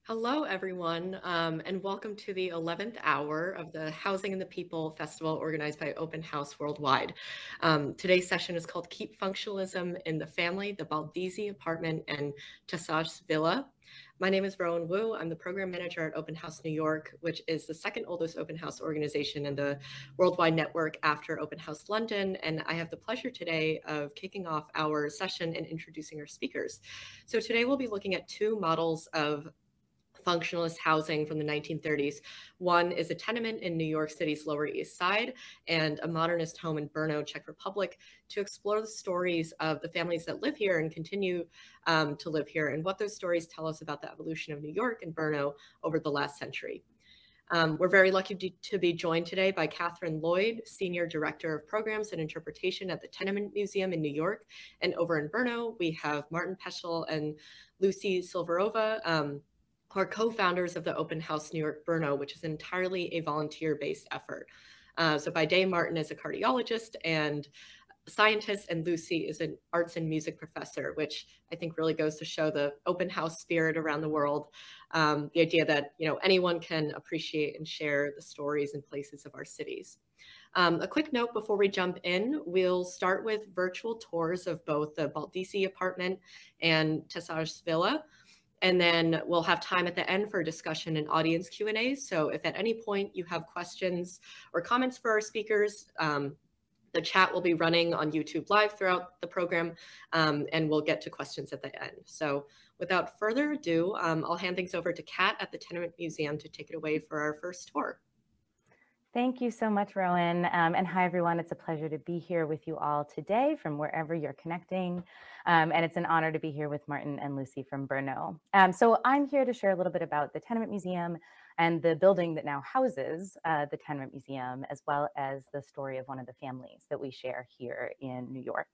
Hello, everyone, and welcome to the 11th hour of the Housing and the People Festival organized by Open House Worldwide. Today's session is called Keep Functionalism in the Family, the Baldizzi Apartment, and Tesař Villa. My name is Rowan Wu. I'm the program manager at Open House New York, which is the second oldest open house organization in the worldwide network after Open House London. And I have the pleasure today of kicking off our session and introducing our speakers. So today we'll be looking at two models of functionalist housing from the 1930s. One is a tenement in New York City's Lower East Side and a modernist home in Brno, Czech Republic, to explore the stories of the families that live here and continue to live here, and what those stories tell us about the evolution of New York and Brno over the last century. We're very lucky to be joined today by Katherine Lloyd, Senior Director of Programs and Interpretation at the Tenement Museum in New York. And over in Brno, we have Martin Pesl and Lucie Silverova, who are co-founders of the Open House New York Brno, which is entirely a volunteer-based effort. So by day, Martin is a cardiologist and scientist, and Lucie is an arts and music professor, which I think really goes to show the open house spirit around the world. The idea that anyone can appreciate and share the stories and places of our cities. A quick note before we jump in, we'll start with virtual tours of both the Baldizzi Apartment and Tesař Villa. And then we'll have time at the end for discussion and audience Q&A. So if at any point you have questions or comments for our speakers, the chat will be running on YouTube Live throughout the program, and we'll get to questions at the end. So without further ado, I'll hand things over to Kat at the Tenement Museum to take it away for our first tour. Thank you so much, Rowan. And hi, everyone. It's a pleasure to be here with you all today from wherever you're connecting. And it's an honor to be here with Martin and Lucie from Brno. So I'm here to share a little bit about the Tenement Museum and the building that now houses the Tenement Museum, as well as the story of one of the families that we share here in New York.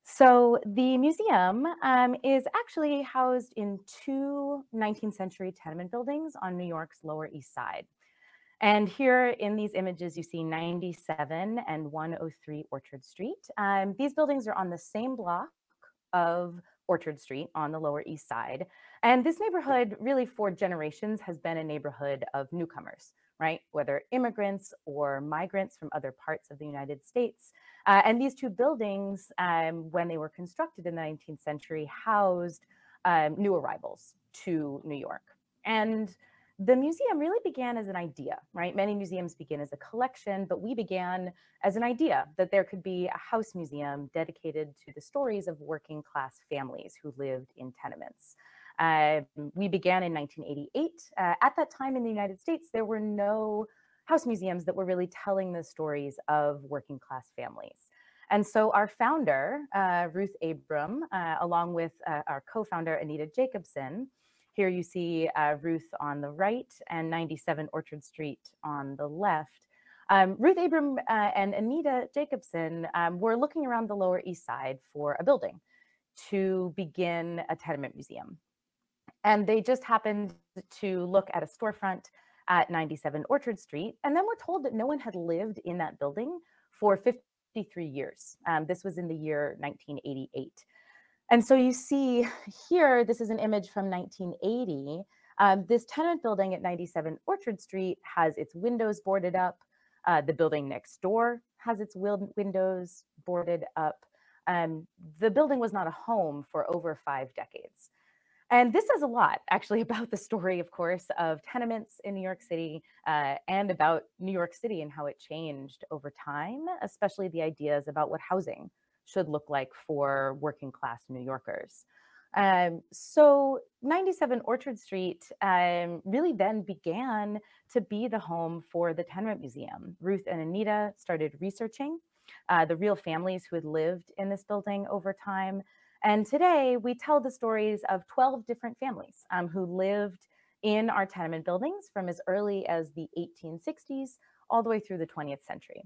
So the museum is actually housed in two 19th century tenement buildings on New York's Lower East Side. And here in these images, you see 97 and 103 Orchard Street. These buildings are on the same block of Orchard Street on the Lower East Side. And this neighborhood really for generations has been a neighborhood of newcomers, right? Whether immigrants or migrants from other parts of the United States. And these two buildings, when they were constructed in the 19th century, housed new arrivals to New York. And the museum really began as an idea, right? Many museums begin as a collection, but we began as an idea that there could be a house museum dedicated to the stories of working class families who lived in tenements. We began in 1988. At that time in the United States, there were no house museums that were really telling the stories of working class families. And so our founder, Ruth Abram, along with our co-founder, Anita Jacobson. Here you see Ruth on the right and 97 Orchard Street on the left. Ruth Abram and Anita Jacobson were looking around the Lower East Side for a building to begin a tenement museum. And they just happened to look at a storefront at 97 Orchard Street, and then were told that no one had lived in that building for 53 years. This was in the year 1988. And so you see here, this is an image from 1980. This tenement building at 97 Orchard Street has its windows boarded up. The building next door has its windows boarded up. The building was not a home for over 5 decades. And this says a lot, actually, about the story, of course, of tenements in New York City and about New York City and how it changed over time, especially the ideas about what housing should look like for working class New Yorkers. So 97 Orchard Street really then began to be the home for the Tenement Museum. Ruth and Anita started researching the real families who had lived in this building over time. And today we tell the stories of 12 different families who lived in our tenement buildings from as early as the 1860s all the way through the 20th century.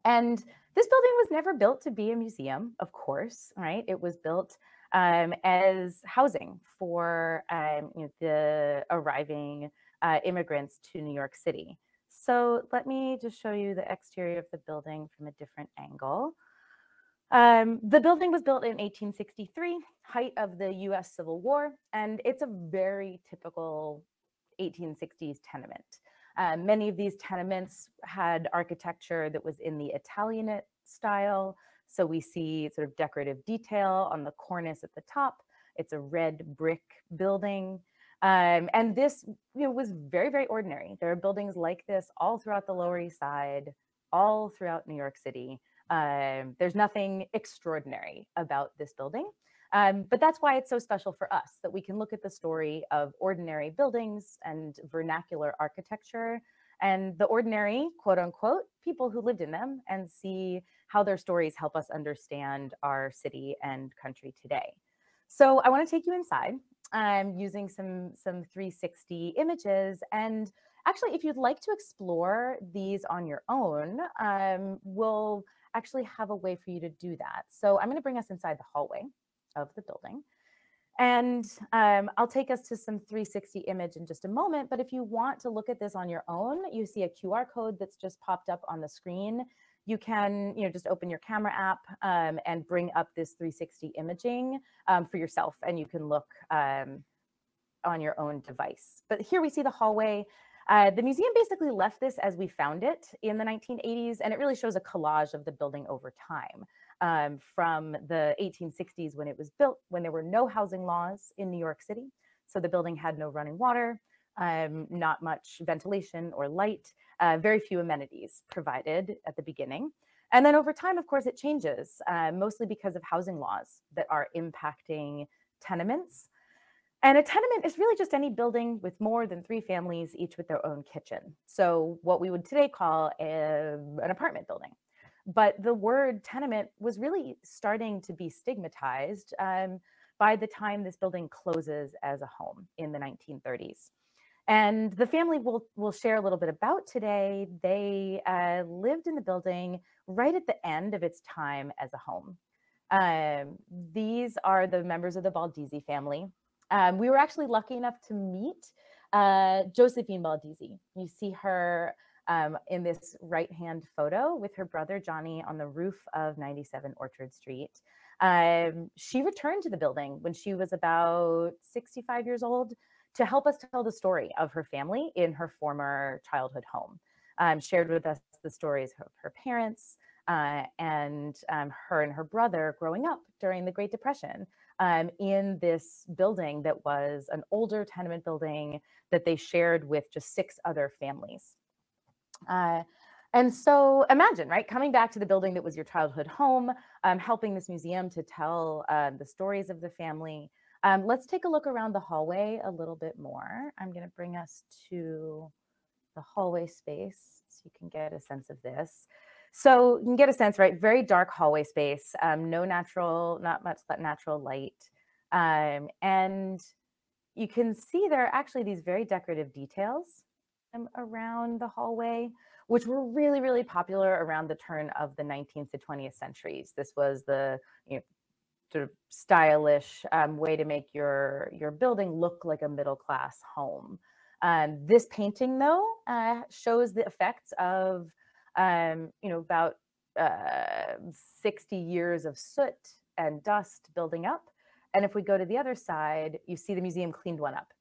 And this building was never built to be a museum, of course, right? It was built as housing for the arriving immigrants to New York City. So let me just show you the exterior of the building from a different angle. The building was built in 1863, height of the US Civil War, and it's a very typical 1860s tenement. Many of these tenements had architecture that was in the Italianate style. So we see sort of decorative detail on the cornice at the top. It's a red brick building. And this was very, very ordinary. There are buildings like this all throughout the Lower East Side, all throughout New York City. There's nothing extraordinary about this building. But that's why it's so special for us that we can look at the story of ordinary buildings and vernacular architecture and the ordinary, quote unquote, people who lived in them and see how their stories help us understand our city and country today. So I want to take you inside using some 360 images. And actually, if you'd like to explore these on your own, we'll actually have a way for you to do that. So I'm going to bring us inside the hallway of the building. And I'll take us to some 360 image in just a moment. But if you want to look at this on your own, you see a QR code that's just popped up on the screen. You can just open your camera app and bring up this 360 imaging for yourself. And you can look on your own device. But here we see the hallway. The museum basically left this as we found it in the 1980s, and it really shows a collage of the building over time from the 1860s when it was built, when there were no housing laws in New York City. So the building had no running water, not much ventilation or light, very few amenities provided at the beginning. And then over time, of course, it changes, mostly because of housing laws that are impacting tenements. And a tenement is really just any building with more than 3 families, each with their own kitchen. So what we would today call an apartment building. But the word tenement was really starting to be stigmatized by the time this building closes as a home in the 1930s. And the family we'll share a little bit about today, they lived in the building right at the end of its time as a home. These are the members of the Baldizzi family. We were actually lucky enough to meet Josephine Balduzzi. You see her in this right-hand photo with her brother Johnny on the roof of 97 Orchard Street. She returned to the building when she was about 65 years old to help us tell the story of her family in her former childhood home. Shared with us the stories of her parents and her and her brother growing up during the Great Depression in this building that was an older tenement building that they shared with just 6 other families. And so imagine, right, coming back to the building that was your childhood home, helping this museum to tell the stories of the family. Let's take a look around the hallway a little bit more. I'm going to bring us to the hallway space so you can get a sense of this. So you can get a sense, right? Very dark hallway space, not much natural light. And you can see there are actually these very decorative details around the hallway, which were really, really popular around the turn of the 19th to 20th centuries. This was the sort of stylish way to make your building look like a middle-class home. This painting, though, shows the effects of about 60 years of soot and dust building up. And if we go to the other side, you see the museum cleaned one up,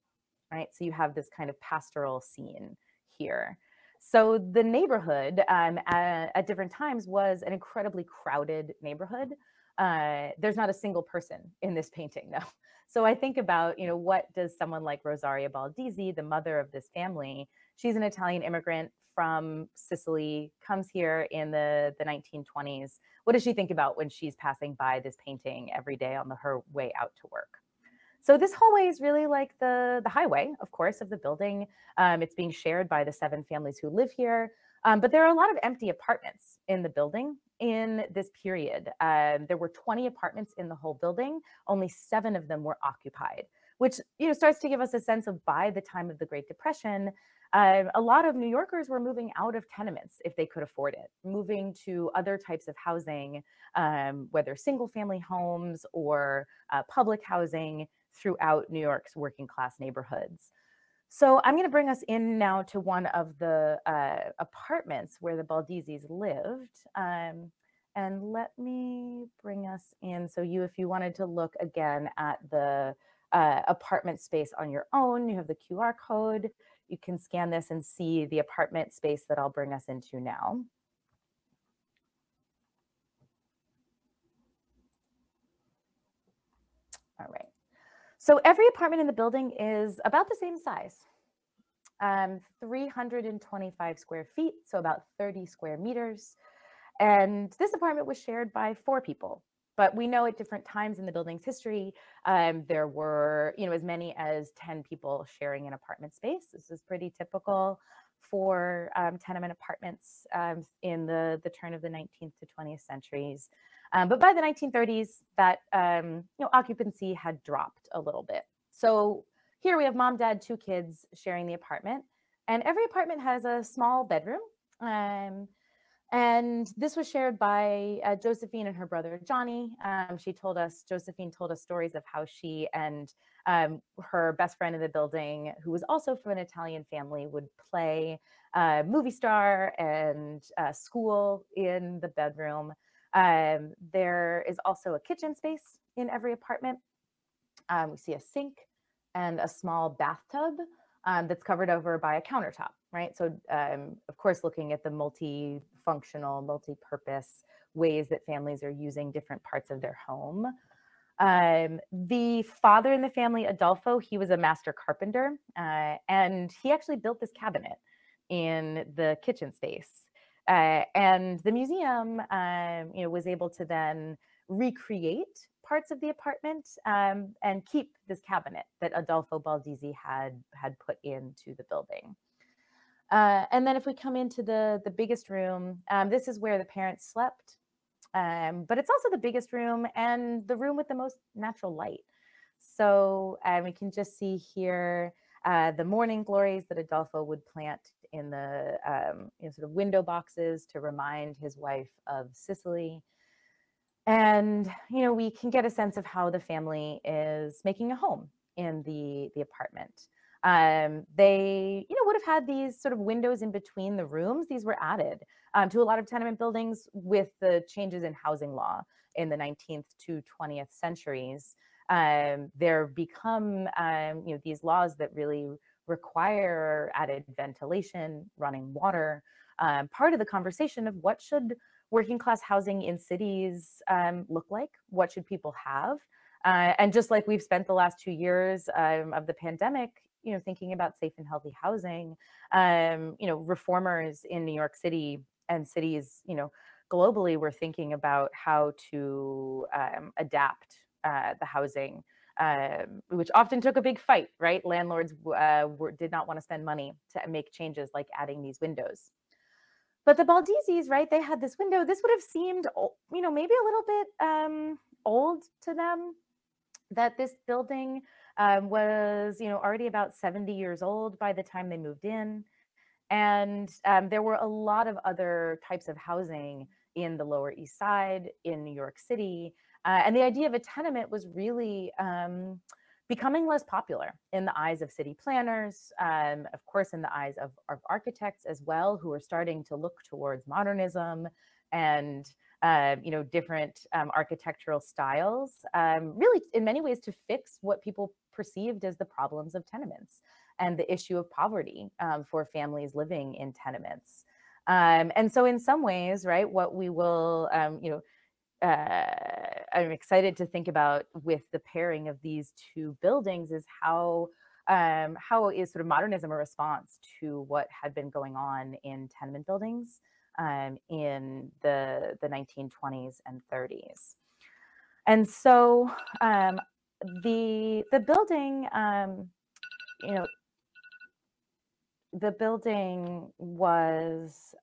right? So you have this kind of pastoral scene here. So the neighborhood at different times was an incredibly crowded neighborhood. There's not a single person in this painting, though. So I think about, what does someone like Rosaria Baldizzi, the mother of this family, she's an Italian immigrant from Sicily, comes here in the 1920s. What does she think about when she's passing by this painting every day on her way out to work? So this hallway is really like the highway, of course, of the building. It's being shared by the 7 families who live here. But there are a lot of empty apartments in the building in this period. There were 20 apartments in the whole building. Only 7 of them were occupied, which starts to give us a sense of, by the time of the Great Depression, a lot of New Yorkers were moving out of tenements if they could afford it, moving to other types of housing, whether single family homes or public housing throughout New York's working class neighborhoods. So I'm going to bring us in now to one of the apartments where the Baldizzis lived. And let me bring us in. So if you wanted to look again at the apartment space on your own, you have the QR code. You can scan this and see the apartment space that I'll bring us into now. All right. So every apartment in the building is about the same size, 325 square feet, so about 30 square meters. And this apartment was shared by 4 people. But we know at different times in the building's history, there were, as many as 10 people sharing an apartment space. This is pretty typical for tenement apartments in the turn of the 19th to 20th centuries. But by the 1930s, that occupancy had dropped a little bit. So here we have mom, dad, 2 kids sharing the apartment, and every apartment has a small bedroom. And this was shared by Josephine and her brother, Johnny. Josephine told us stories of how she and her best friend in the building, who was also from an Italian family, would play movie star and school in the bedroom. There is also a kitchen space in every apartment. We see a sink and a small bathtub that's covered over by a countertop, right? So, of course, looking at the multifunctional, multi-purpose ways that families are using different parts of their home. The father in the family, Adolfo, he was a master carpenter, and he actually built this cabinet in the kitchen space. And the museum, was able to then recreate parts of the apartment and keep this cabinet that Adolfo Baldizzi had put into the building. And then if we come into the biggest room, this is where the parents slept, but it's also the biggest room and the room with the most natural light. So we can just see here the morning glories that Adolfo would plant in the sort of window boxes to remind his wife of Sicily. And, we can get a sense of how the family is making a home in the apartment. They, would have had these sort of windows in between the rooms. These were added to a lot of tenement buildings with the changes in housing law in the 19th to 20th centuries. There become, these laws that really require added ventilation, running water, part of the conversation of what should working class housing in cities look like? What should people have? And just like we've spent the last 2 years of the pandemic, thinking about safe and healthy housing, reformers in New York City and cities, globally were thinking about how to adapt the housing, which often took a big fight, right? Landlords did not want to spend money to make changes like adding these windows. But the Baldizzis, right, they had this window. This would have seemed, maybe a little bit old to them, that this building was, already about 70 years old by the time they moved in. And there were a lot of other types of housing in the Lower East Side, in New York City. And the idea of a tenement was really becoming less popular in the eyes of city planners, of course, in the eyes of architects as well, who are starting to look towards modernism and different architectural styles, really in many ways to fix what people perceived as the problems of tenements and the issue of poverty for families living in tenements. And so in some ways, right, what we will, I'm excited to think about with the pairing of these 2 buildings is how is sort of modernism a response to what had been going on in tenement buildings in the 1920s and 30s. And so the building, the building was,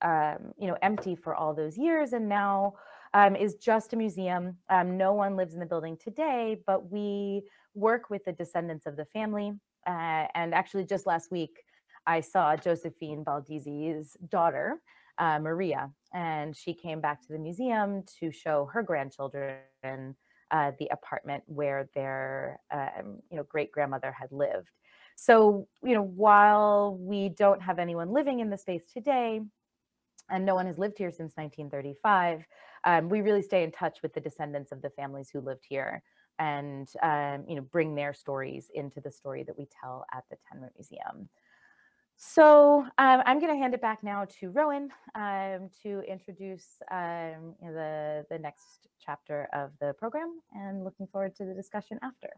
empty for all those years, and now is just a museum. No one lives in the building today, but we work with the descendants of the family. And actually, just last week, I saw Josephine Balduzzi's daughter, Maria, and she came back to the museum to show her grandchildren the apartment where their, great-grandmother had lived. So, while we don't have anyone living in the space today, and no one has lived here since 1935, we really stay in touch with the descendants of the families who lived here and bring their stories into the story that we tell at the Tenement Museum. So I'm going to hand it back now to Rowan to introduce the next chapter of the program, and looking forward to the discussion after.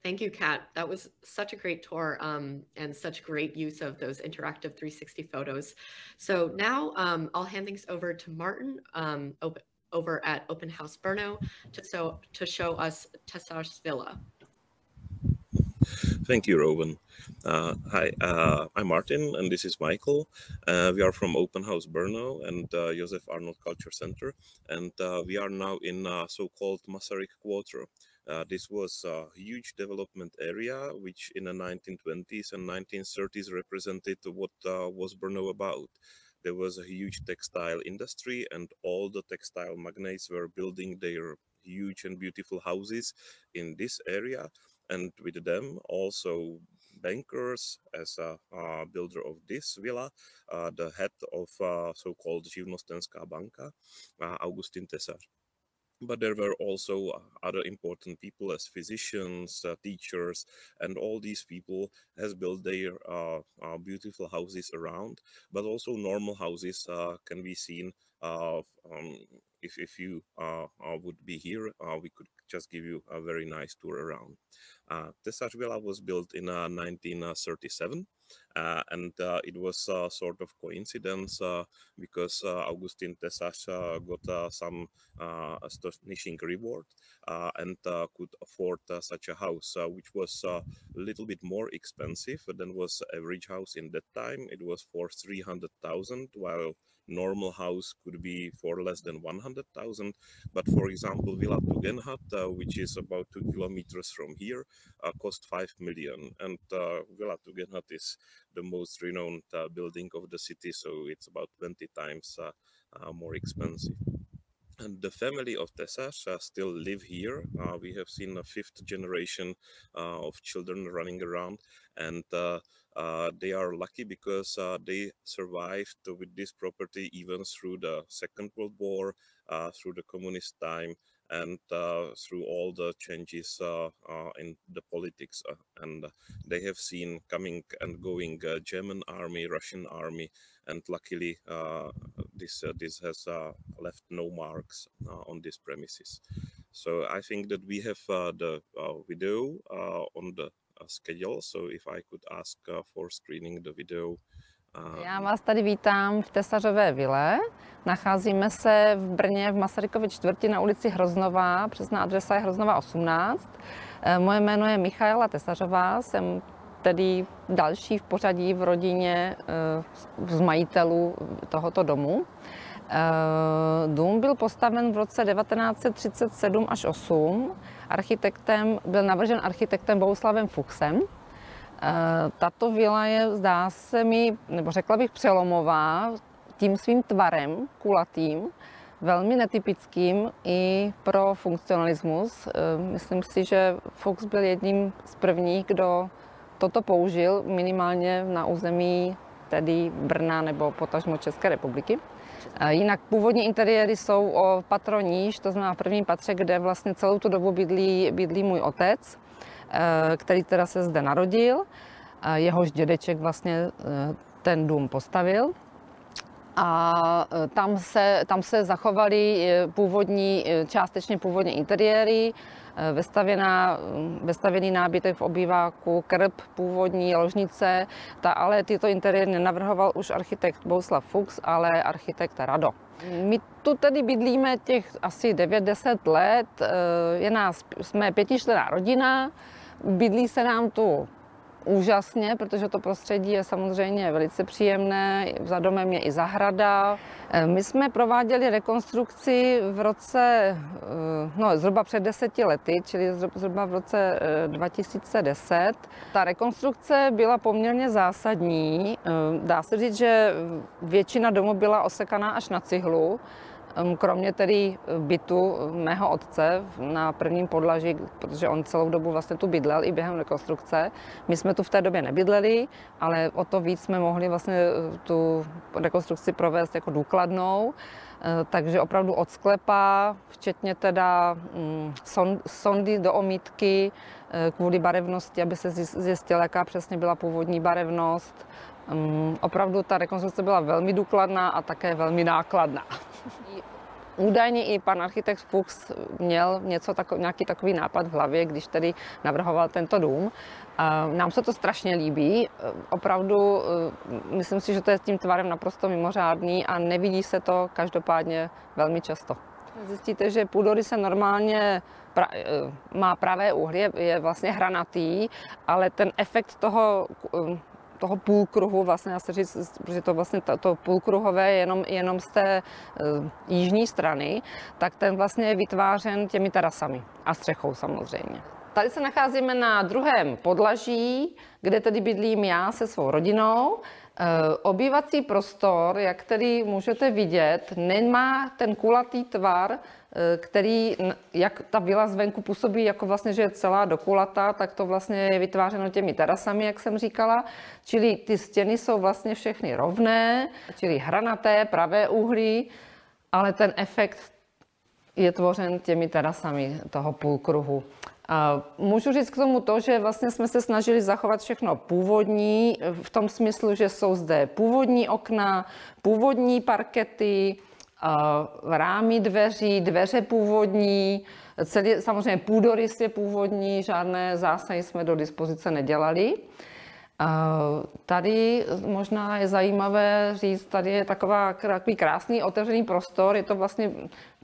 Thank you, Kat. That was such a great tour and such great use of those interactive 360 photos. So now I'll hand things over to Martin over at Open House Brno to show us Tesař Villa. Thank you, Rowan. Hi, I'm Martin, and this is Michael. We are from Open House Brno and Josef Arnold Culture Center, and we are now in so-called Masaryk Quarter. This was a huge development area, which in the 1920s and 1930s represented what was Brno about. There was a huge textile industry, and all the textile magnates were building their huge and beautiful houses in this area. And with them also bankers, as a builder of this villa, the head of so-called Živnostenská banka, Augustin Tessar. But there were also other important people as physicians, teachers, and all these people has built their beautiful houses around. But also normal houses can be seen. If you would be here, we could just give you a very nice tour around. Tesař Villa was built in 1937. And it was sort of coincidence because Augustin Tesař got some astonishing reward and could afford such a house, which was a little bit more expensive than was average house in that time. It was for 300,000, while normal house could be for less than 100,000. But for example, Villa Tugendhat, which is about 2 kilometers from here, cost 5 million. And Villa Tugendhat is the most renowned building of the city, so it's about 20 times more expensive. And the family of Tesař still live here. We have seen a 5th generation of children running around, and they are lucky because they survived with this property even through the Second World War, through the communist time, and through all the changes in the politics. And they have seen coming and going German army, Russian army, and luckily this has left no marks on these premises. So I think that we have the video on the schedule, so if I could ask for screening the video. Já vás tady vítám v Tesařové vile. Nacházíme se v Brně v Masarykově čtvrti na ulici Hroznová, přesná adresa je Hroznová 18. Moje jméno je Michala Tesařová, jsem tedy další v pořadí v rodině z majitelů tohoto domu. Dům byl postaven v roce 1937 až 8. Byl navržen architektem Bohuslavem Fuchsem. Tato vila je, zdá se mi, nebo řekla bych, přelomová tím svým tvarem, kulatým, velmi netypickým i pro funkcionalismus. Myslím si, že Fuchs byl jedním z prvních, kdo toto použil minimálně na území tedy Brna nebo potažmo České republiky. Jinak původní interiéry jsou o patro níž, to znamená v prvním patře, kde vlastně celou tu dobu bydlí můj otec, který teda se zde narodil. Jehož dědeček vlastně ten dům postavil. A tam se zachovaly částečně původní interiéry, vestavěný nábytek v obýváku, krb, původní ložnice, ale tyto interiéry nenavrhoval už architekt Bohuslav Fuchs, ale architekt Rado. My tu tedy bydlíme těch asi 9-10 let, jsme 5členná rodina, bydlí se nám tu úžasně, protože to prostředí je samozřejmě velice příjemné, za domem je i zahrada. My jsme prováděli rekonstrukci v roce, zhruba před 10 lety, čili zhruba v roce 2010. Ta rekonstrukce byla poměrně zásadní. Dá se říct, že většina domu byla osekaná až na cihlu. kromě tedy bytu mého otce na prvním podlaží, protože on celou dobu vlastně tu bydlel i během rekonstrukce. My jsme tu v té době nebydleli, ale o to víc jsme mohli vlastně tu rekonstrukci provést jako důkladnou. Takže opravdu od sklepa, včetně teda sondy do omítky kvůli barevnosti, aby se zjistila, jaká přesně byla původní barevnost. Opravdu ta rekonstrukce byla velmi důkladná a také velmi nákladná. Údajně i pan architekt Fuchs měl nějaký takový nápad v hlavě, když tedy navrhoval tento dům. Nám se to strašně líbí. Opravdu myslím si, že to je s tím tvarem naprosto mimořádný a nevidí se to každopádně velmi často. Zjistíte, že půdorys se normálně má pravé úhly, je vlastně hranatý, ale ten efekt toho půlkruhu, vlastně dá se říct, protože to vlastně to půlkruhové je jenom z té jižní strany, tak ten vlastně je vytvářen těmi terasami a střechou samozřejmě. Tady se nacházíme na druhém podlaží, kde tedy bydlím já se svou rodinou. Obývací prostor, jak tedy můžete vidět, nemá ten kulatý tvar, který, jak ta vila zvenku působí, jako vlastně, že je celá dokulatá, tak to vlastně je vytvářeno těmi terasami, jak jsem říkala. Čili ty stěny jsou vlastně všechny rovné, čili hranaté, pravé úhly, ale ten efekt je tvořen těmi terasami toho půlkruhu. Můžu říct k tomu to, že vlastně jsme se snažili zachovat všechno původní, v tom smyslu, že jsou zde původní okna, původní parkety, rámy dveří, dveře původní, samozřejmě půdorys je původní, žádné zásahy jsme do dispozice nedělali. Tady možná je zajímavé říct, tady je takový krásný otevřený prostor, je to vlastně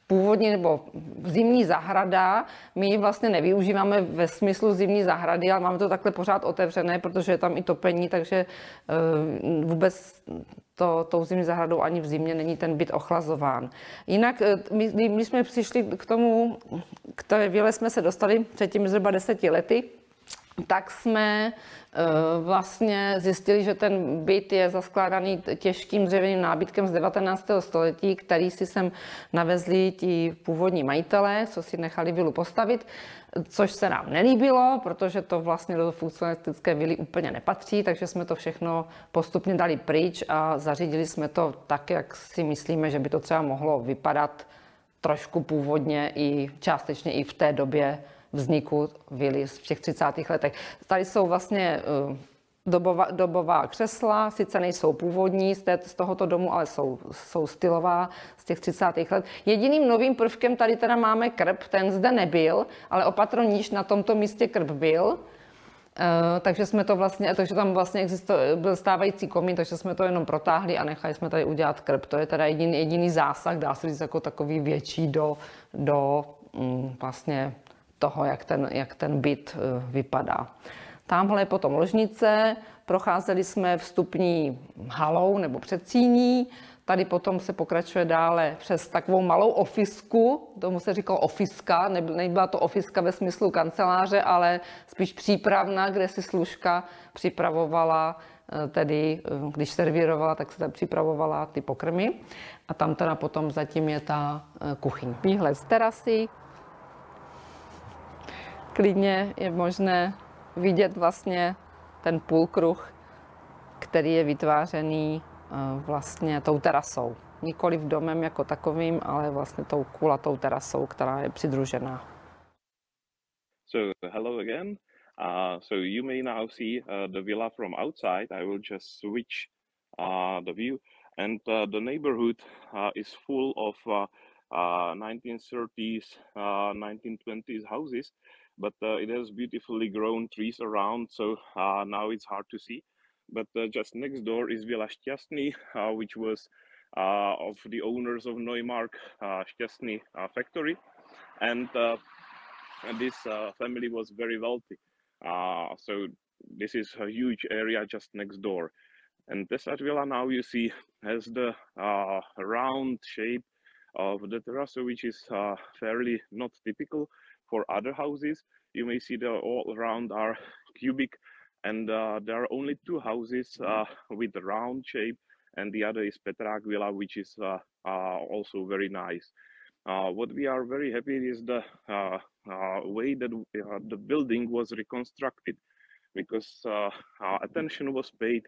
původně nebo zimní zahrada. My ji vlastně nevyužíváme ve smyslu zimní zahrady, ale máme to takhle pořád otevřené, protože je tam i topení, takže vůbec tou zimní zahradou ani v zimě není ten byt ochlazován. Jinak, my jsme přišli k té vile jsme se dostali před těmi zhruba 10 lety, tak jsme vlastně zjistili, že ten byt je zaskládaný těžkým dřevěným nábytkem z 19. století, který si sem navezli ti původní majitelé, co si nechali vilu postavit, což se nám nelíbilo, protože to vlastně do funkcionalistické vily úplně nepatří, takže jsme to všechno postupně dali pryč a zařídili jsme to tak, jak si myslíme, že by to třeba mohlo vypadat trošku původně i částečně i v té době vzniku vily v těch 30. letech. Tady jsou vlastně dobová křesla, sice nejsou původní z tohoto domu, ale jsou stylová z těch 30. let. Jediným novým prvkem tady teda máme krb, ten zde nebyl, ale o patro níž na tomto místě krb byl. Takže tam vlastně byl stávající komín, takže jsme to jenom protáhli a nechali jsme tady udělat krb. To je teda jediný zásah, dá se říct, jako takový větší do vlastně toho, jak ten byt vypadá. Tamhle je potom ložnice, procházeli jsme vstupní halou nebo předsíní, tady potom se pokračuje dále přes takovou malou ofisku, tomu se říkalo ofiska, nebyla to ofiska ve smyslu kanceláře, ale spíš přípravna, kde si služka připravovala, tedy když servírovala, tak se tam připravovala ty pokrmy a tam teda potom zatím je ta kuchyň. Výhled z terasy. Klidně je možné vidět vlastně ten půlkruh, který je vytvářený vlastně tou terasou. Nikoliv domem jako takovým, ale vlastně tou kulatou terasou, která je přidružená. So hello again. So you may now see the villa from outside. I will just switch the view, and the neighborhood is full of 1930s, 1920s houses. But it has beautifully grown trees around, so now it's hard to see. But just next door is Villa Šťastný, which was of the owners of Neumark Šťastný factory. And this family was very wealthy. So this is a huge area just next door. And Tesař Villa now you see has the round shape of the terrace, which is fairly not typical for other houses. You may see that all around are cubic, and there are only two houses with a round shape, and the other is Tesař Villa, which is also very nice. What we are very happy is the way that the building was reconstructed, because attention was paid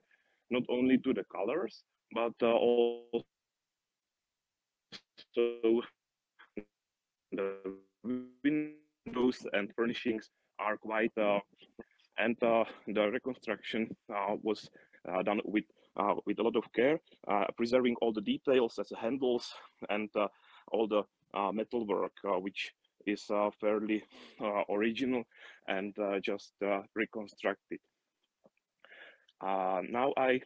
not only to the colors, but also the windows and furnishings are quite, and the reconstruction was done with a lot of care, preserving all the details as the handles and all the metalwork, which is fairly original and just reconstructed. Now I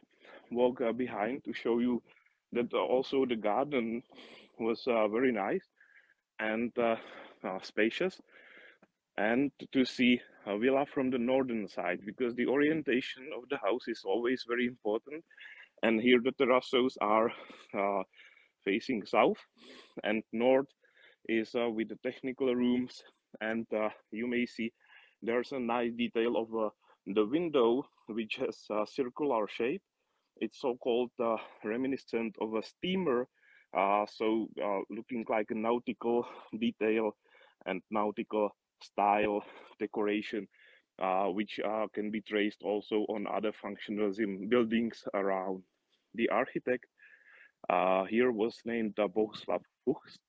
walk behind to show you that also the garden was very nice and spacious, and to see a villa from the northern side, because the orientation of the house is always very important. And here the terrazos are facing south, and north is with the technical rooms, and you may see there's a nice detail of the window, which has a circular shape. It's so-called reminiscent of a steamer, so looking like a nautical detail and nautical style decoration, which can be traced also on other functionalism buildings around. The architect here was named Bohuslav Fuchs,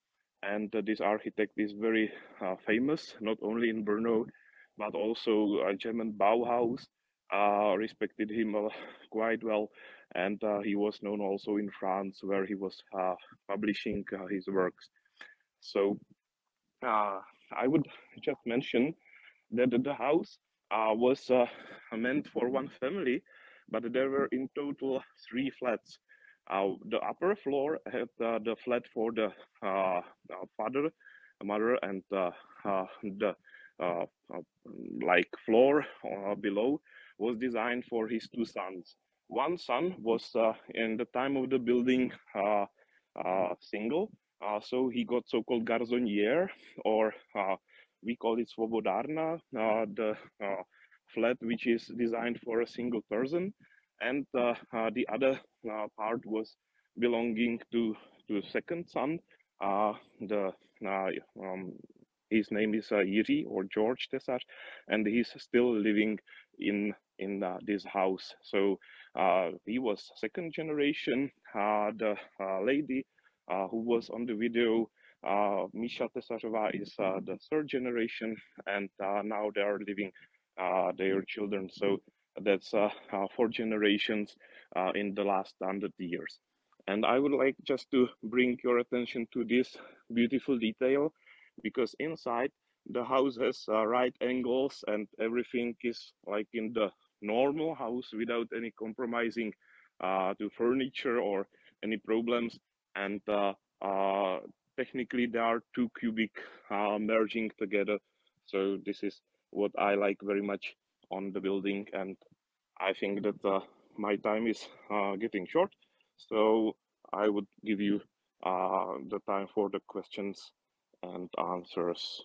and this architect is very famous, not only in Brno, but also German Bauhaus respected him quite well, and he was known also in France, where he was publishing his works. So I would just mention that the house was meant for one family, but there were in total 3 flats. The upper floor had the flat for the father, mother, and the like floor below was designed for his 2 sons. One son was in the time of the building single, so he got so-called garzonier, or we call it svobodárna, the flat which is designed for a single person, and the other part was belonging to second son. His name is Jiří, or George Tessar, and he's still living in this house. So he was second generation. The lady who was on the video, Míša Tesařová, is the 3rd generation, and now they are living their children. So that's 4 generations in the last 100 years. And I would like just to bring your attention to this beautiful detail, because inside the house has right angles and everything is like in the normal house without any compromising to furniture or any problems. And technically there are 2 cubic merging together. So this is what I like very much on the building, and I think that my time is getting short, so I would give you the time for the questions and answers.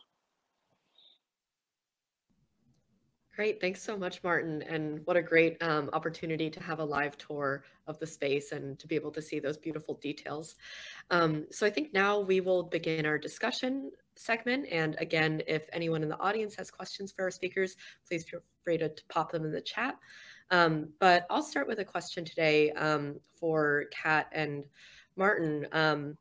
Great, thanks so much, Martin. And what a great opportunity to have a live tour of the space and to be able to see those beautiful details. So I think now we will begin our discussion segment. And again, if anyone in the audience has questions for our speakers, please feel free to pop them in the chat. But I'll start with a question today for Kat and Martin.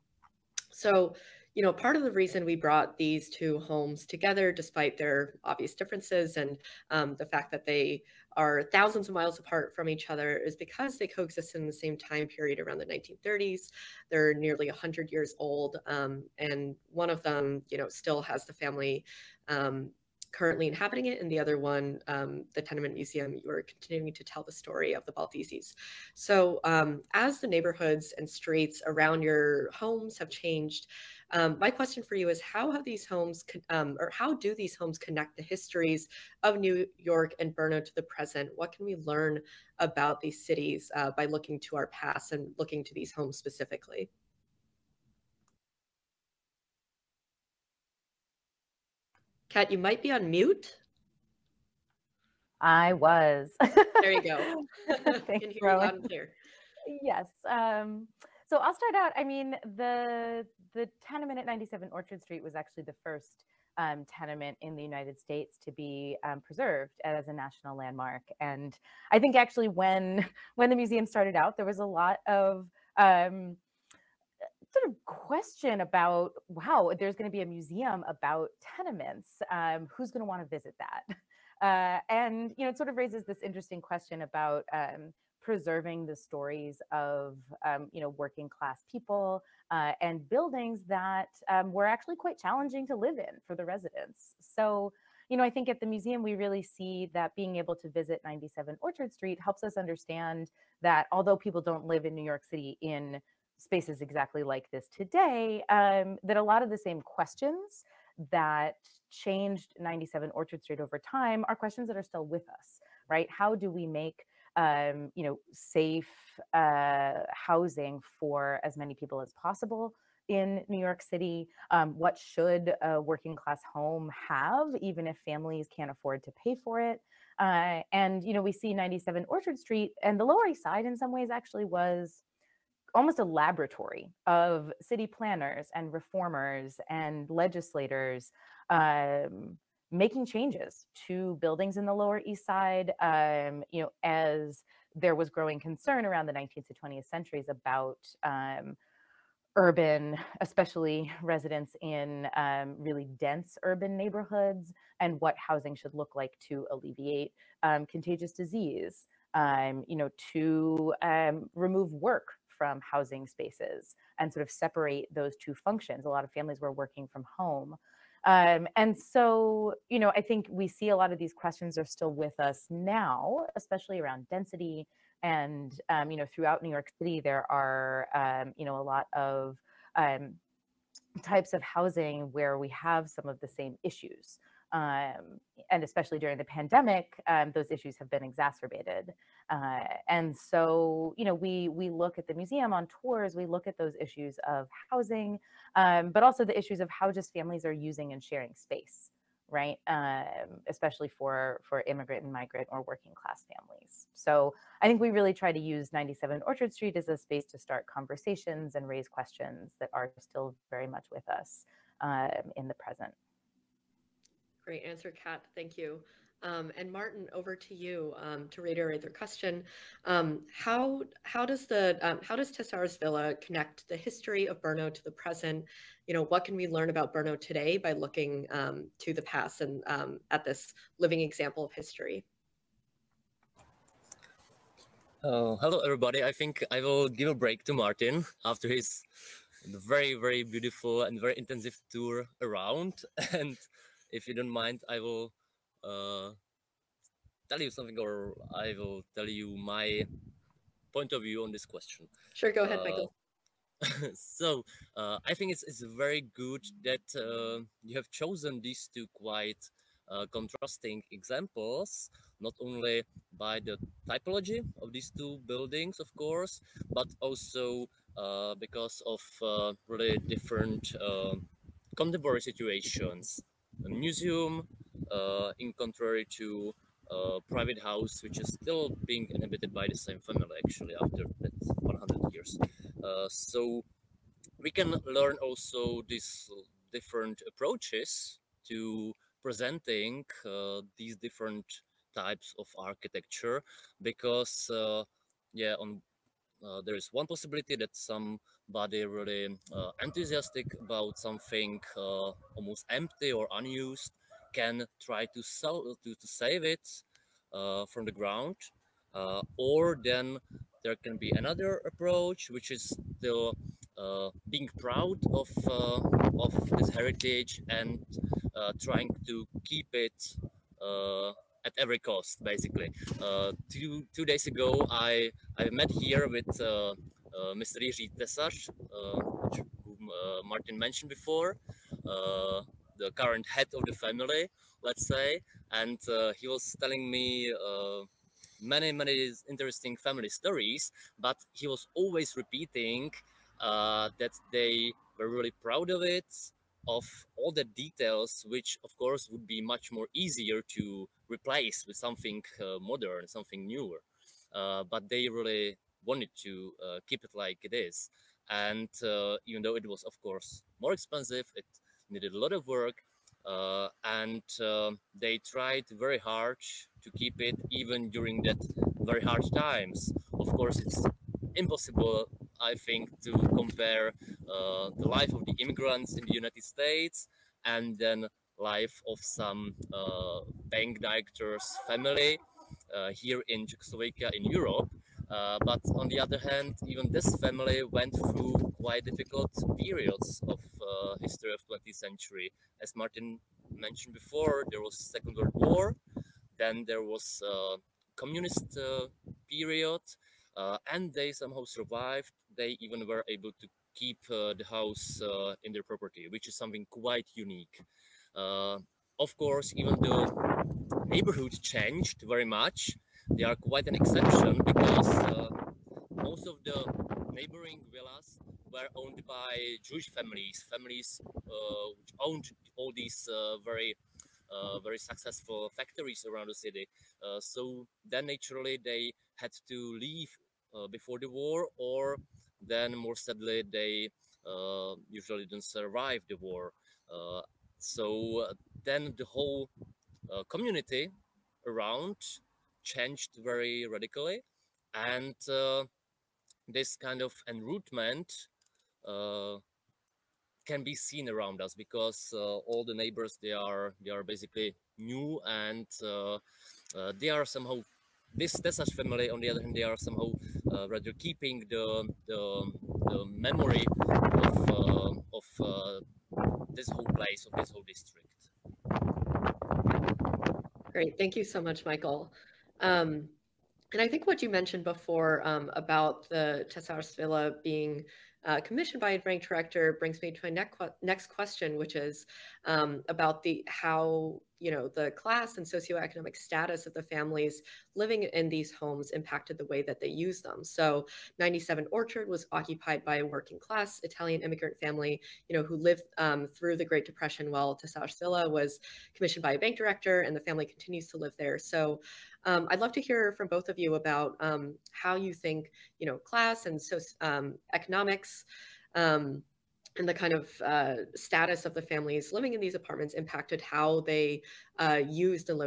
So, you know, part of the reason we brought these 2 homes together, despite their obvious differences and the fact that they are thousands of miles apart from each other, is because they coexisted in the same time period around the 1930s. They're nearly 100 years old, and one of them, you know, still has the family currently inhabiting it, and the other one, the Tenement Museum, you are continuing to tell the story of the Baldizzis. So as the neighborhoods and streets around your homes have changed, my question for you is, how have these homes, or how do these homes connect the histories of New York and Brno to the present? What can we learn about these cities by looking to our past and looking to these homes specifically? Kat, you might be on mute. I was. There you go. Thank Can you, hear you loud and clear. Yes. So I'll start out. I mean, the tenement at 97 Orchard Street was actually the first tenement in the United States to be preserved as a national landmark. And I think actually when the museum started out, there was a lot of sort of question about, wow, there's going to be a museum about tenements. Who's going to want to visit that? And it sort of raises this interesting question about preserving the stories of working class people and buildings that were actually quite challenging to live in for the residents. So I think at the museum, we really see that being able to visit 97 Orchard Street helps us understand that although people don't live in New York City in spaces exactly like this today, that a lot of the same questions that changed 97 Orchard Street over time are questions that are still with us, right? How do we make safe housing for as many people as possible in New York City? What should a working class home have, even if families can't afford to pay for it? And we see 97 Orchard Street and the Lower East Side in some ways actually was almost a laboratory of city planners and reformers and legislators making changes to buildings in the Lower East Side, as there was growing concern around the 19th to 20th centuries about urban, especially residents in really dense urban neighborhoods, and what housing should look like to alleviate contagious disease, to remove work from housing spaces and sort of separate those two functions. A lot of families were working from home. And so, I think we see a lot of these questions are still with us now, especially around density. And, throughout New York City, there are, a lot of types of housing where we have some of the same issues. And especially during the pandemic, those issues have been exacerbated. And so, we look at the museum on tours, we look at those issues of housing, but also the issues of how just families are using and sharing space, right? Especially for immigrant and migrant or working class families. So I think we really try to use 97 Orchard Street as a space to start conversations and raise questions that are still very much with us in the present. Great answer, Kat. Thank you. And Martin, over to you to reiterate their question. How does Tesař Villa connect the history of Brno to the present? What can we learn about Brno today by looking to the past and at this living example of history? Hello, everybody. I think I will give a break to Martin after his very, very beautiful and very intensive tour around. And if you don't mind, I will tell you something, or I will tell you my point of view on this question. Sure, go ahead, Michael. So I think it's very good that you have chosen these two quite contrasting examples, not only by the typology of these two buildings, of course, but also because of really different contemporary situations. A museum, in contrary to private house, which is still being inhabited by the same family actually after that 100 years. So we can learn also these different approaches to presenting these different types of architecture, because there is one possibility that somebody really enthusiastic about something almost empty or unused can try to save it from the ground, or then there can be another approach, which is still being proud of this heritage and trying to keep it at every cost, basically. 2 days ago, I met here with Mr. Tessar, whom Martin mentioned before, the current head of the family, let's say, and he was telling me many interesting family stories, but he was always repeating that they were really proud of it, of all the details, which of course would be much more easier to replace with something modern, something newer. But they really wanted to keep it like it is. And even though it was, of course, more expensive, it needed a lot of work, and they tried very hard to keep it even during that very hard times. Of course, it's impossible, I think, to compare the life of the immigrants in the United States and then life of some bank director's family here in Czechoslovakia in Europe. But on the other hand, even this family went through quite difficult periods of history of 20th century. As Martin mentioned before, there was Second World War, then there was communist period, and they somehow survived. They even were able to keep the house in their property, which is something quite unique. Of course, even the neighborhood changed very much. They are quite an exception because most of the neighboring villas were owned by Jewish families, which owned all these very successful factories around the city. So then naturally they had to leave before the war, or then more sadly they usually didn't survive the war. So then the whole community around changed very radically, and this kind of enrootment uh, can be seen around us because all the neighbors they are basically new, and they are somehow, this Tesař family on the other hand, they are somehow rather keeping the memory of this whole place, of this whole district. Great, thank you so much, Michael. And I think what you mentioned before about the Tesař Villa being commissioned by a bank director brings me to my next question, which is about how the class and socioeconomic status of the families living in these homes impacted the way that they use them. So 97 Orchard was occupied by a working class Italian immigrant family, who lived through the Great Depression, while Tesař Villa was commissioned by a bank director, and the family continues to live there. So I'd love to hear from both of you about how you think, class and economics and the kind of status of the families living in these apartments impacted how they used and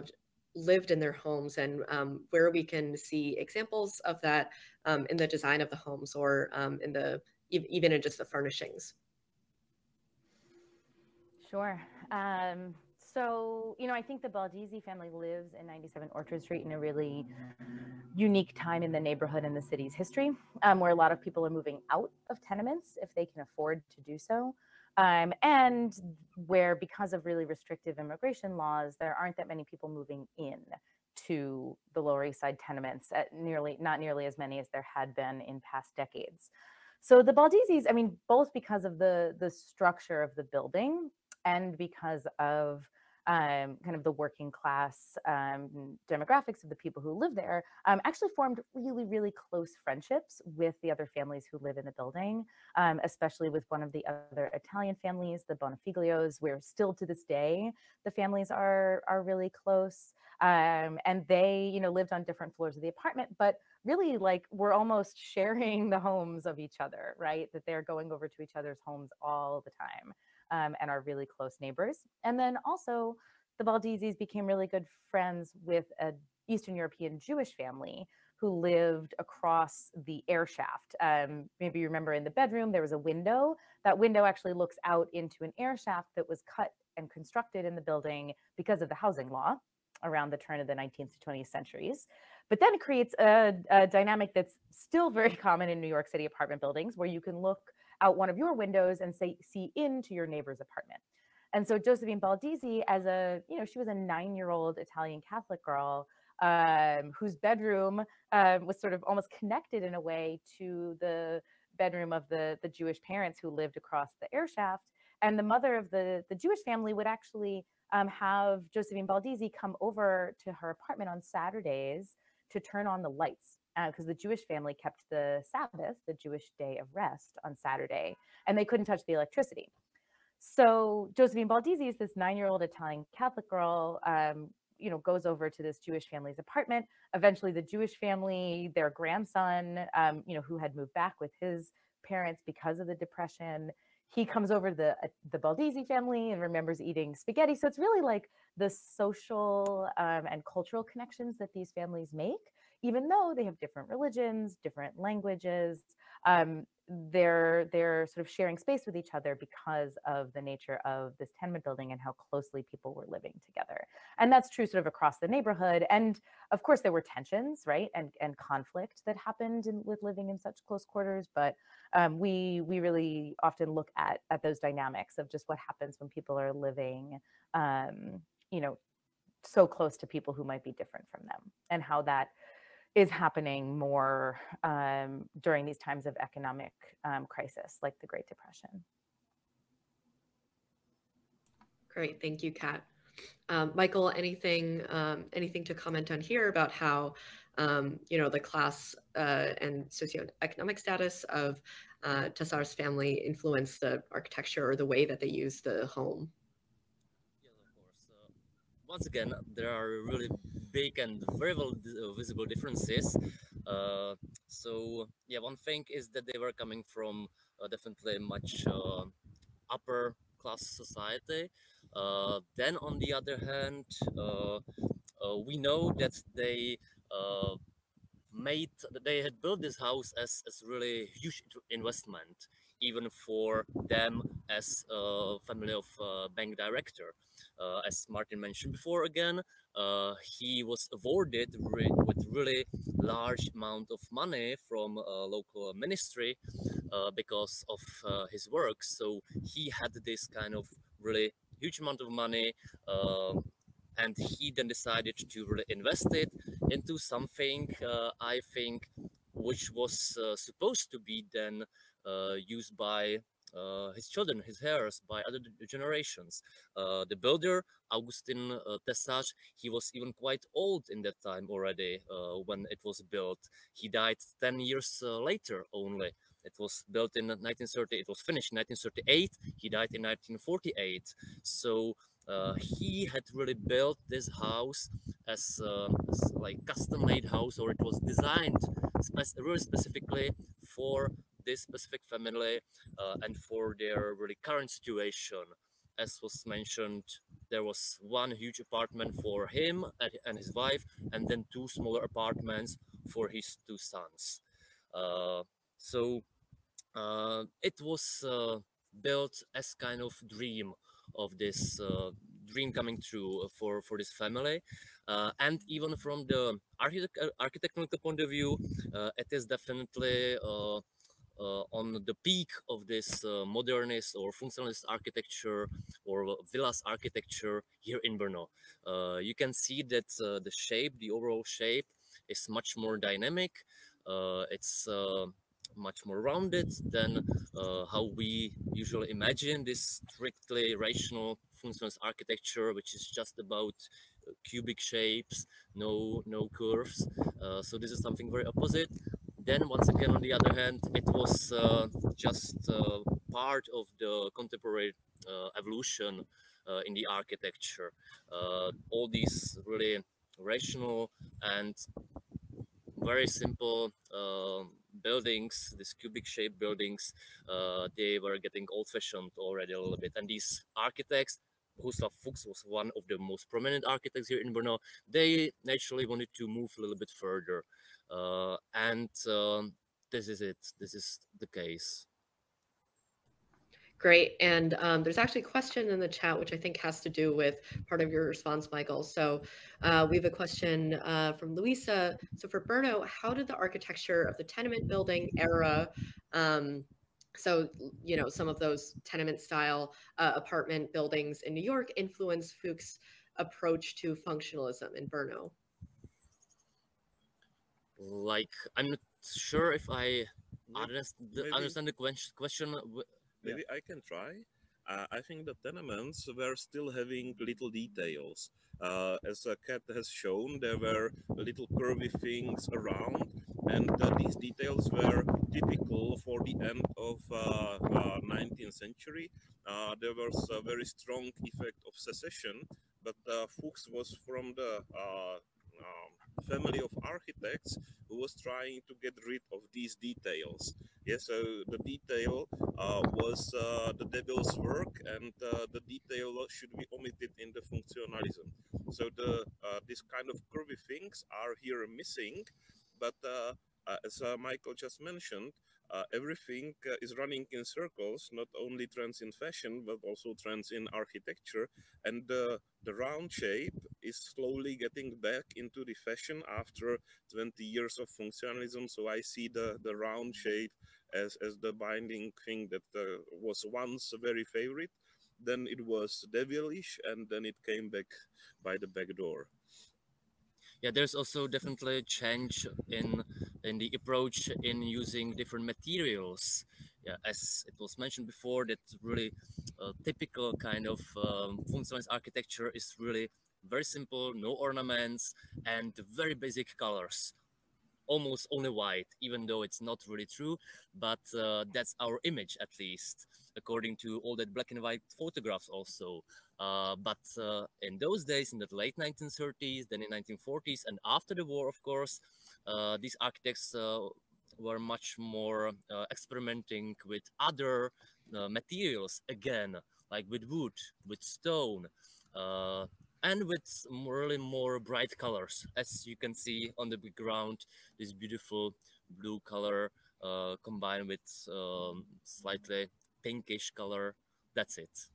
lived in their homes, and where we can see examples of that in the design of the homes, or even in just the furnishings. Sure. So, I think the Baldizzi family lives in 97 Orchard Street in a really unique time in the neighborhood and the city's history, where a lot of people are moving out of tenements if they can afford to do so. And where, because of really restrictive immigration laws, there aren't that many people moving in to the Lower East Side tenements, not nearly as many as there had been in past decades. So the Baldizzis, both because of the structure of the building and because of kind of the working class demographics of the people who live there, actually formed really, really close friendships with the other families who live in the building, especially with one of the other Italian families, the Bonafiglios, where still to this day, the families are really close. And they, lived on different floors of the apartment, but really we're almost sharing the homes of each other, right? That they're going over to each other's homes all the time. And are really close neighbors. And then also the Baldizzis became really good friends with an Eastern European Jewish family who lived across the air shaft. Maybe you remember in the bedroom, there was a window. That window actually looks out into an air shaft that was cut and constructed in the building because of the housing law around the turn of the 19th to 20th centuries. But then it creates a dynamic that's still very common in New York City apartment buildings, where you can look out one of your windows and see into your neighbor's apartment. And so Josephine Balduzzi, she was a 9-year-old Italian Catholic girl whose bedroom was sort of almost connected in a way to the bedroom of the Jewish parents who lived across the air shaft. And the mother of the Jewish family would actually have Josephine Balduzzi come over to her apartment on Saturdays to turn on the lights, because the Jewish family kept the Sabbath, the Jewish day of rest, on Saturday, and they couldn't touch the electricity. So Josephine Balduzzi is this 9-year-old Italian Catholic girl, goes over to this Jewish family's apartment. Eventually, the Jewish family, their grandson, who had moved back with his parents because of the Depression, he comes over to the Baldizzi family and remembers eating spaghetti. So it's really like the social and cultural connections that these families make, even though they have different religions, different languages. They're sort of sharing space with each other because of the nature of this tenement building and how closely people were living together. And that's true sort of across the neighborhood. And of course, there were tensions, right, and conflict that happened with living in such close quarters. But we really often look at those dynamics of just what happens when people are living, so close to people who might be different from them, and how that is happening more during these times of economic crisis, like the Great Depression. Great, thank you, Kat. Michael, anything to comment on here about how the class and socioeconomic status of Tessar's family influenced the architecture or the way that they use the home? Yes, of course. Once again, there are really big and very well visible differences. So yeah, one thing is that they were coming from definitely much upper class society. Then on the other hand, we know that they had built this house as really huge investment, even for them as a family of bank director. As Martin mentioned before, again, he was awarded with really large amount of money from a local ministry because of his work. So he had this kind of really huge amount of money, and he then decided to really invest it into something, I think, which was supposed to be then used by his children, his heirs, by other generations. The builder, Augustin Tesař, he was even quite old in that time already when it was built. He died 10 years later only. It was built in 1930, it was finished in 1938, he died in 1948. So he had really built this house as like custom-made house, or it was designed really specifically for this specific family and for their really current situation. As was mentioned, there was one huge apartment for him and his wife, and then two smaller apartments for his two sons. So it was built as kind of dream of this dream coming true for this family, and even from the architectural point of view, it is definitely on the peak of this modernist or functionalist architecture or villas architecture here in Brno. You can see that the overall shape is much more dynamic. It's much more rounded than how we usually imagine this strictly rational functionalist architecture, which is just about cubic shapes, no curves. So this is something very opposite. Then once again, on the other hand, it was just part of the contemporary evolution in the architecture. All these really rational and very simple buildings, these cubic shaped buildings, they were getting old-fashioned already a little bit. And these architects, Bohuslav Fuchs was one of the most prominent architects here in Brno, they naturally wanted to move a little bit further. And this is it. This is the case. Great. And there's actually a question in the chat, which I think has to do with part of your response, Michael. So we have a question from Lucia. So for Brno, how did the architecture of the tenement building era, so, some of those tenement style apartment buildings in New York influence Fuchs' approach to functionalism in Brno? Like, I'm not sure if I understand the question. Maybe I can try. I think the tenements were still having little details. As Kat has shown, there were little curvy things around, and these details were typical for the end of 19th century. There was a very strong effect of secession, but Fuchs was from the family of architects who was trying to get rid of these details. Yeah, so the detail was the devil's work, and the detail should be omitted in the functionalism. So the this kind of curvy things are here missing, but as Michael just mentioned, everything is running in circles, not only trends in fashion, but also trends in architecture. And the round shape is slowly getting back into the fashion after 20 years of functionalism. So I see the round shape as the binding thing that was once a very favorite. Then it was devilish, and then it came back by the back door. Yeah, there's also definitely a change in the approach in using different materials. Yeah, as it was mentioned before, that really typical kind of functionalist architecture is really very simple, no ornaments, and very basic colors. Almost only white, even though it's not really true, but that's our image, at least, according to all that black and white photographs also. But in those days, in the late 1930s, then in 1940s, and after the war, of course, these architects were much more experimenting with other materials, again, like with wood, with stone, and with really more bright colors, as you can see on the background, this beautiful blue color combined with slightly pinkish color. That's it.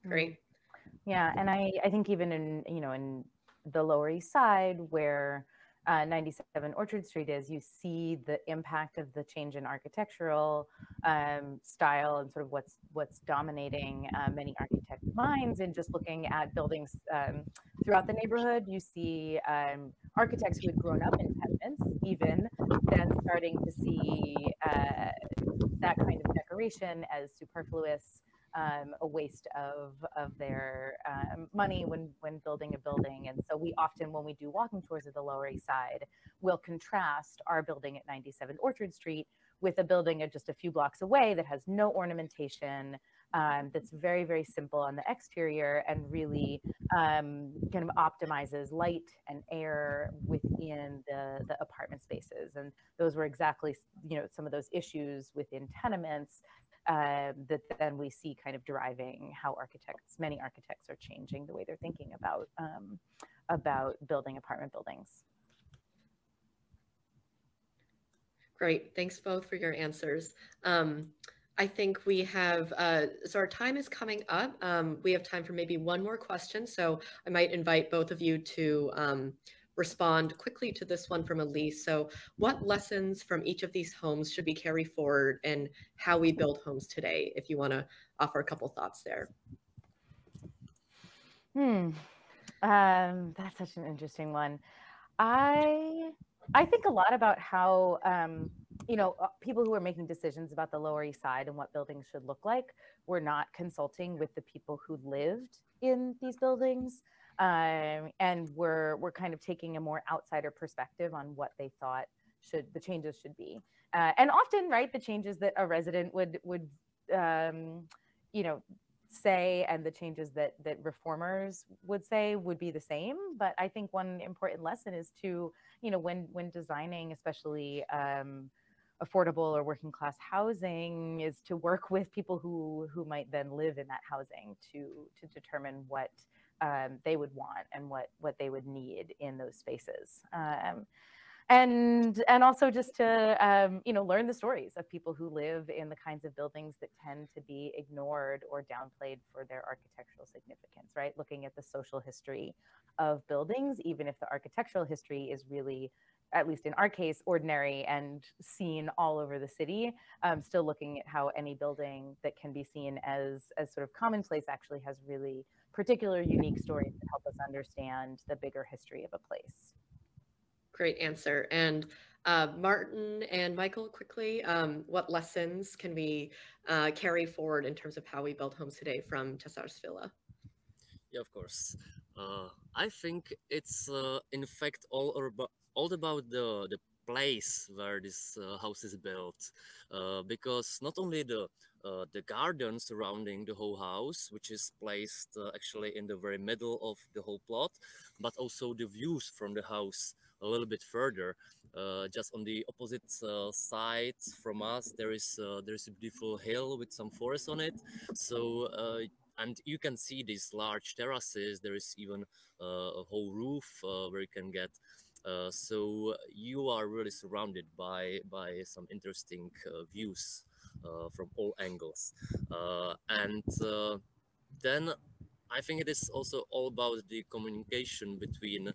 Great. Yeah, and I think even in, in the Lower East Side, where 97 Orchard Street is, you see the impact of the change in architectural style and sort of what's dominating many architects' minds. And just looking at buildings throughout the neighborhood, you see architects who had grown up in tenements, even then starting to see that kind of decoration as superfluous. A waste of their money when building a building. And so we often, when we do walking tours of the Lower East Side, will contrast our building at 97 Orchard Street with a building just a few blocks away that has no ornamentation, that's very, very simple on the exterior, and really kind of optimizes light and air within the apartment spaces. And those were exactly, some of those issues within tenements that then we see kind of deriving how many architects are changing the way they're thinking about building apartment buildings. Great. Thanks both for your answers. I think we have, so our time is coming up. We have time for maybe one more question. So I might invite both of you to respond quickly to this one from Elise. So what lessons from each of these homes should we carry forward in how we build homes today? If you want to offer a couple thoughts there. That's such an interesting one. I think a lot about how, people who are making decisions about the Lower East Side and what buildings should look like were not consulting with the people who lived in these buildings. And we're kind of taking a more outsider perspective on what they thought the changes should be. And often, right, the changes that a resident would say and the changes that reformers would say would be the same. But I think one important lesson is to, when designing, especially affordable or working class housing, is to work with people who might then live in that housing to determine what they would want and what they would need in those spaces. And also just to, learn the stories of people who live in the kinds of buildings that tend to be ignored or downplayed for their architectural significance, right? Looking at the social history of buildings, even if the architectural history is really, at least in our case, ordinary and seen all over the city, still looking at how any building that can be seen as sort of commonplace actually has really particular unique stories that help us understand the bigger history of a place. Great answer. And Martin and Michael, quickly, what lessons can we carry forward in terms of how we build homes today from Tesař Villa? Yeah, of course. I think it's in fact all about the place where this house is built, because not only the garden surrounding the whole house, which is placed actually in the very middle of the whole plot, but also the views from the house a little bit further. Just on the opposite side from us, there's a beautiful hill with some forest on it. So and you can see these large terraces. There is even a whole roof where you can get. So you are really surrounded by some interesting views from all angles, and then I think it is also all about the communication between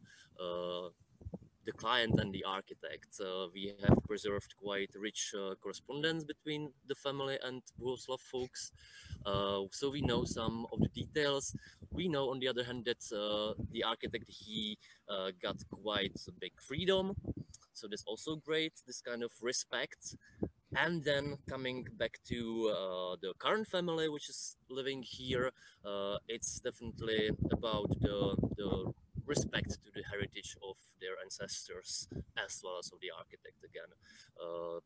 the client and the architect. We have preserved quite rich correspondence between the family and Bohuslav Fuchs. So we know some of the details. We know, on the other hand, that the architect, he got quite a big freedom. So that's also great, this kind of respect. And then coming back to the current family, which is living here, it's definitely about the respect to the heritage of their ancestors, as well as of the architect again.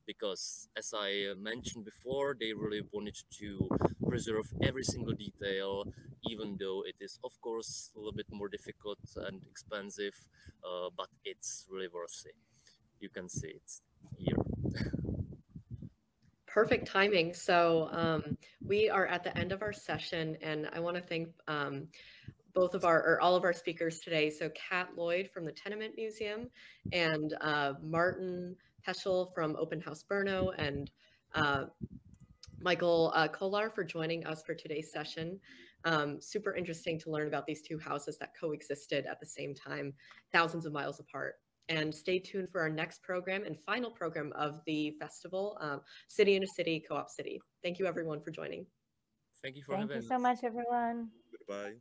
Because as I mentioned before, they really wanted to preserve every single detail, even though it is, of course, a little bit more difficult and expensive, but it's really worthy. You can see it here. Perfect timing. So we are at the end of our session, and I want to thank all of our speakers today. So Katherine Lloyd from the Tenement Museum, and Martin Pesl from Open House Brno, and Michal Kolar for joining us for today's session. Super interesting to learn about these two houses that coexisted at the same time, thousands of miles apart. And stay tuned for our next program and final program of the festival, City in a City, Co-op City. Thank you everyone for joining. Thank you for having us. Thank you so much, everyone. Goodbye.